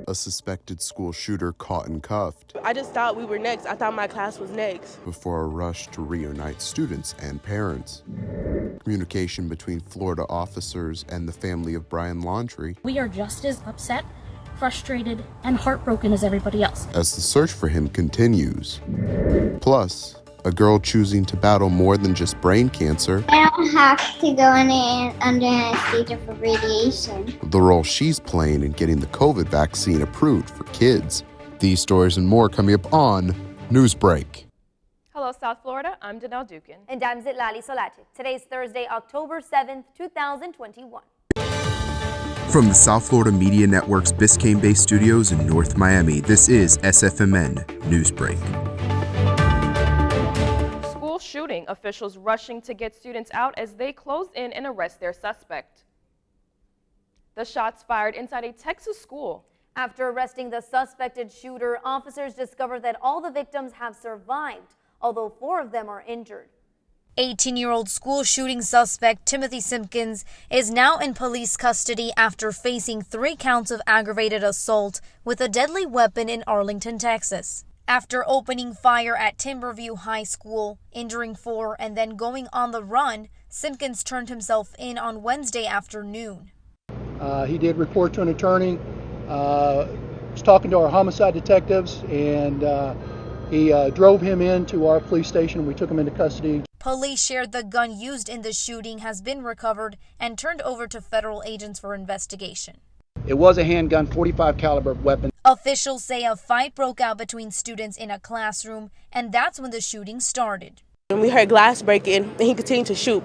A suspected school shooter caught and cuffed. I just thought we were next. I thought my class was next. Before a rush to reunite students and parents. Communication between Florida officers and the family of Brian Laundrie. We are just as upset, frustrated, and heartbroken as everybody else, as the search for him continues. Plus, a girl choosing to battle more than just brain cancer. I don't have to go under anesthesia for radiation. The role she's playing in getting the COVID vaccine approved for kids. These stories and more coming up on Newsbreak. Hello, South Florida. I'm Danelle Dukin. And I'm Zitlali Solati. Today's Thursday, October 7th, 2021. From the South Florida Media Network's Biscayne-based studios in North Miami, this is SFMN Newsbreak. School shooting, officials rushing to get students out as they close in and arrest their suspect. The shots fired inside a Texas school. After arresting the suspected shooter, officers discovered that all the victims have survived, although 4 of them are injured. 18-year-old school shooting suspect Timothy Simpkins is now in police custody after facing 3 counts of aggravated assault with a deadly weapon in Arlington, Texas. After opening fire at Timberview High School, injuring 4 and then going on the run, Simpkins turned himself in on Wednesday afternoon. He did report to an attorney, was talking to our homicide detectives, and he drove him into our police station. We took him into custody. Police shared the gun used in the shooting has been recovered and turned over to federal agents for investigation. It was a handgun, .45 caliber weapon. Officials say a fight broke out between students in a classroom, and that's when the shooting started. And we heard glass breaking, and he continued to shoot.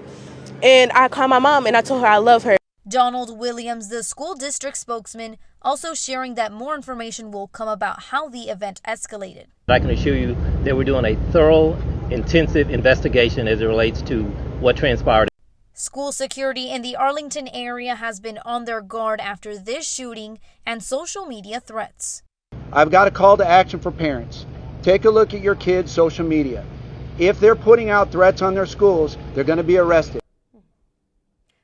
And I called my mom, and I told her I love her. Donald Williams, the school district spokesman, also sharing that more information will come about how the event escalated. I can assure you that we're doing a thorough, intensive investigation as it relates to what transpired. School security in the Arlington area has been on their guard after this shooting and social media threats. I've got a call to action for parents. Take a look at your kids' social media. If they're putting out threats on their schools, they're going to be arrested.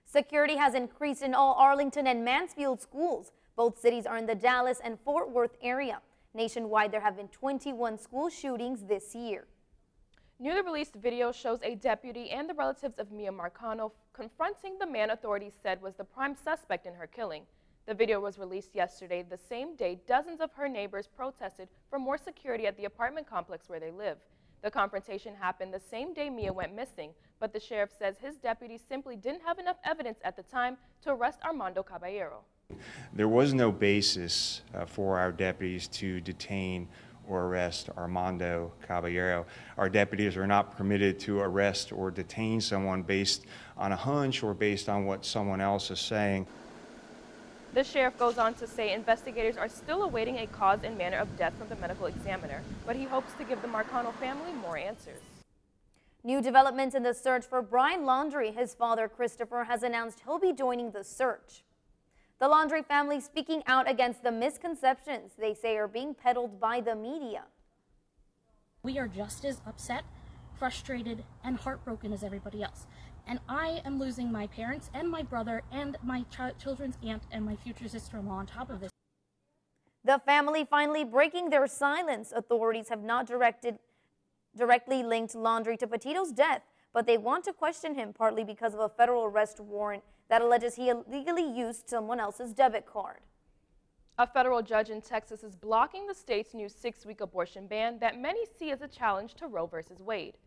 Security has increased in all Arlington and Mansfield schools. Both cities are in the Dallas and Fort Worth area. Nationwide, there have been 21 school shootings this year. Newly released video shows a deputy and the relatives of Mia Marcano confronting the man authorities said was the prime suspect in her killing. The video was released yesterday, the same day dozens of her neighbors protested for more security at the apartment complex where they live. The confrontation happened the same day Mia went missing, but the sheriff says his deputies simply didn't have enough evidence at the time to arrest Armando Caballero. There was no basis for our deputies to detain or arrest Armando Caballero. Our deputies are not permitted to arrest or detain someone based on a hunch or based on what someone else is saying. The sheriff goes on to say investigators are still awaiting a cause and manner of death from the medical examiner, but he hopes to give the Marcano family more answers. New developments in the search for Brian Laundrie. His father, Christopher, has announced he'll be joining the search. The Laundrie family speaking out against the misconceptions they say are being peddled by the media. we are just as upset, frustrated, and heartbroken as everybody else. And I am losing my parents and my brother and my children's aunt and my future sister-in-law on top of this. The family finally breaking their silence. Authorities have not directly linked Laundrie to Petito's death, but they want to question him partly because of a federal arrest warrant that alleges he illegally used someone else's debit card. A federal judge in Texas is blocking the state's new 6-week abortion ban that many see as a challenge to Roe v. Wade.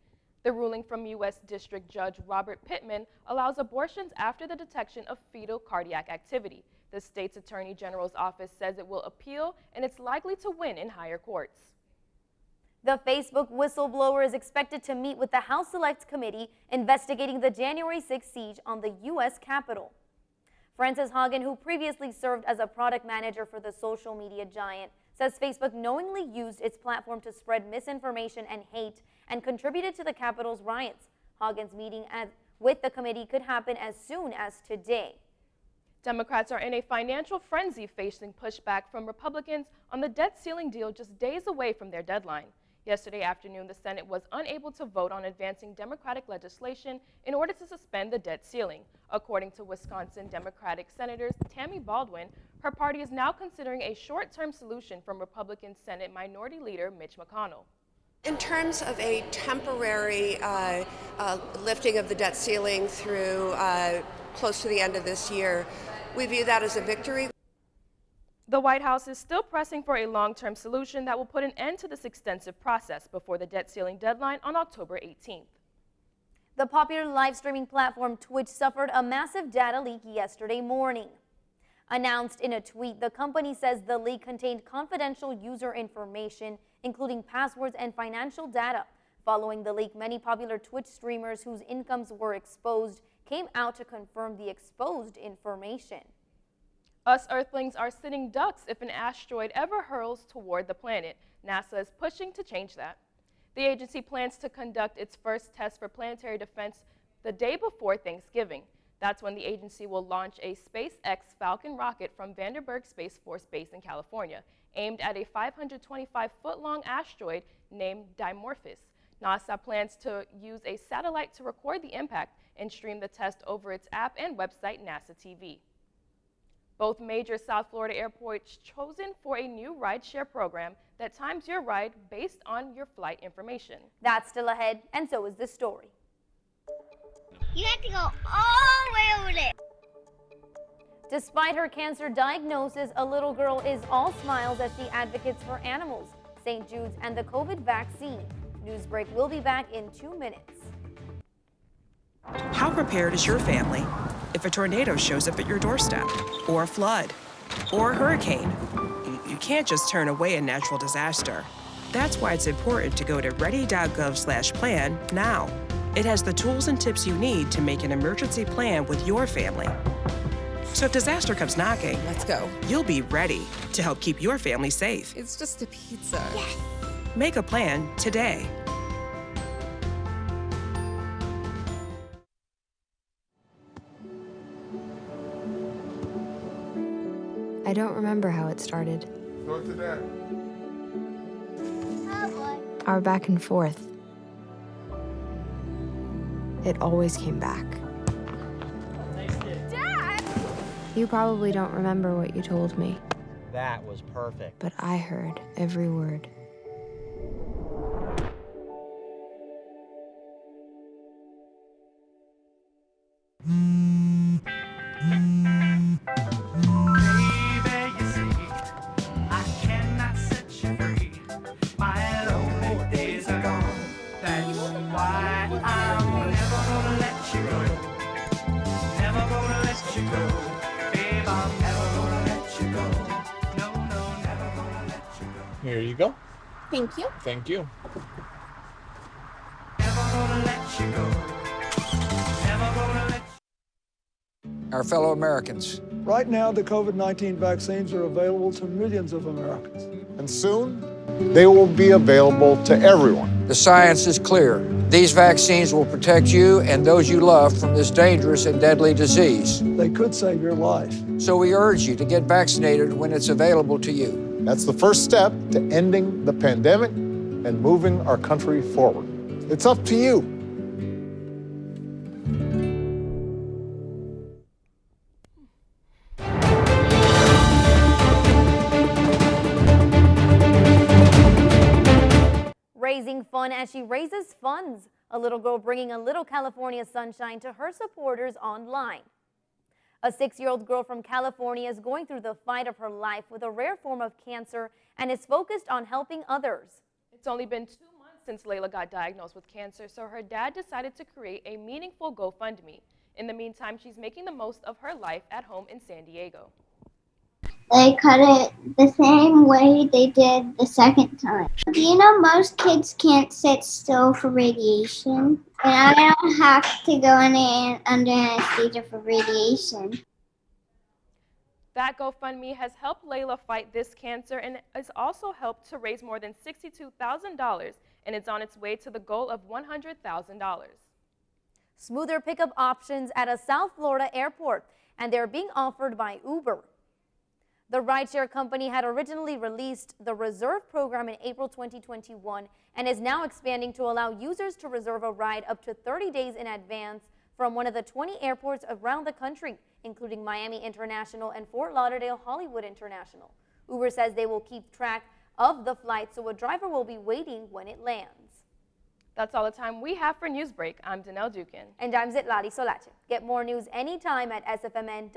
The ruling from U.S. District Judge Robert Pittman allows abortions after the detection of fetal cardiac activity. The state's Attorney General's office says it will appeal, and it's likely to win in higher courts. The Facebook whistleblower is expected to meet with the House Select Committee investigating the January 6th siege on the U.S. Capitol. Frances Haugen, who previously served as a product manager for the social media giant, says Facebook knowingly used its platform to spread misinformation and hate and contributed to the Capitol's riots. Haugen's meeting with the committee could happen as soon as today. Democrats are in a financial frenzy facing pushback from Republicans on the debt ceiling deal just days away from their deadline. Yesterday afternoon, the Senate was unable to vote on advancing Democratic legislation in order to suspend the debt ceiling. According to Wisconsin Democratic Senator Tammy Baldwin, her party is now considering a short-term solution from Republican Senate Minority Leader Mitch McConnell. In terms of a temporary lifting of the debt ceiling through close to the end of this year, we view that as a victory. The White House is still pressing for a long-term solution that will put an end to this extensive process before the debt ceiling deadline on October 18th. The popular live streaming platform Twitch suffered a massive data leak yesterday morning. Announced in a tweet, the company says the leak contained confidential user information, including passwords and financial data. Following the leak, many popular Twitch streamers whose incomes were exposed came out to confirm the exposed information. Us Earthlings are sitting ducks if an asteroid ever hurls toward the planet. NASA is pushing to change that. The agency plans to conduct its first test for planetary defense the day before Thanksgiving. That's when the agency will launch a SpaceX Falcon rocket from Vandenberg Space Force Base in California, aimed at a 525-foot-long asteroid named Dimorphos. NASA plans to use a satellite to record the impact and stream the test over its app and website, NASA TV. Both major South Florida airports chosen for a new rideshare program that times your ride based on your flight information. That's still ahead, and so is this story. You have to go all the way over there. Despite her cancer diagnosis, a little girl is all smiles as she advocates for animals, St. Jude's, and the COVID vaccine. Newsbreak will be back in 2 minutes. How prepared is your family if a tornado shows up at your doorstep, or a flood, or a hurricane? You can't just turn away a natural disaster. That's why it's important to go to ready.gov/plan now. It has the tools and tips you need to make an emergency plan with your family. So if disaster comes knocking, let's go. You'll be ready to help keep your family safe. It's just a pizza. Yes. Make a plan today. I don't remember how it started. Go to that. Oh boy. Our back and forth. It always came back. Dad! You probably don't remember what you told me, That was perfect. but I heard every word. Here you go. Thank you. Thank you. Our fellow Americans. Right now, the COVID-19 vaccines are available to millions of Americans. And soon, they will be available to everyone. The science is clear. These vaccines will protect you and those you love from this dangerous and deadly disease. They could save your life. So we urge you to get vaccinated when it's available to you. That's the first step to ending the pandemic and moving our country forward. It's up to you. Raising fun as she raises funds. A little girl bringing a little California sunshine to her supporters online. A 6-year-old girl from California is going through the fight of her life with a rare form of cancer and is focused on helping others. It's only been 2 months since Layla got diagnosed with cancer, so her dad decided to create a meaningful GoFundMe. In the meantime, she's making the most of her life at home in San Diego. They cut it the same way they did the second time. Do you know most kids can't sit still for radiation? And I don't have to go under anesthesia for radiation. That GoFundMe has helped Layla fight this cancer and has also helped to raise more than $62,000, and it's on its way to the goal of $100,000. Smoother pickup options at a South Florida airport, and they're being offered by Uber. The rideshare company had originally released the Reserve program in April 2021 and is now expanding to allow users to reserve a ride up to 30 days in advance from one of the 20 airports around the country, including Miami International and Fort Lauderdale Hollywood International. Uber says they will keep track of the flight, so a driver will be waiting when it lands. That's all the time we have for Newsbreak. I'm Danelle Dukin. And I'm Zitlali Solache. Get more news anytime at sfmn.fiu.edu.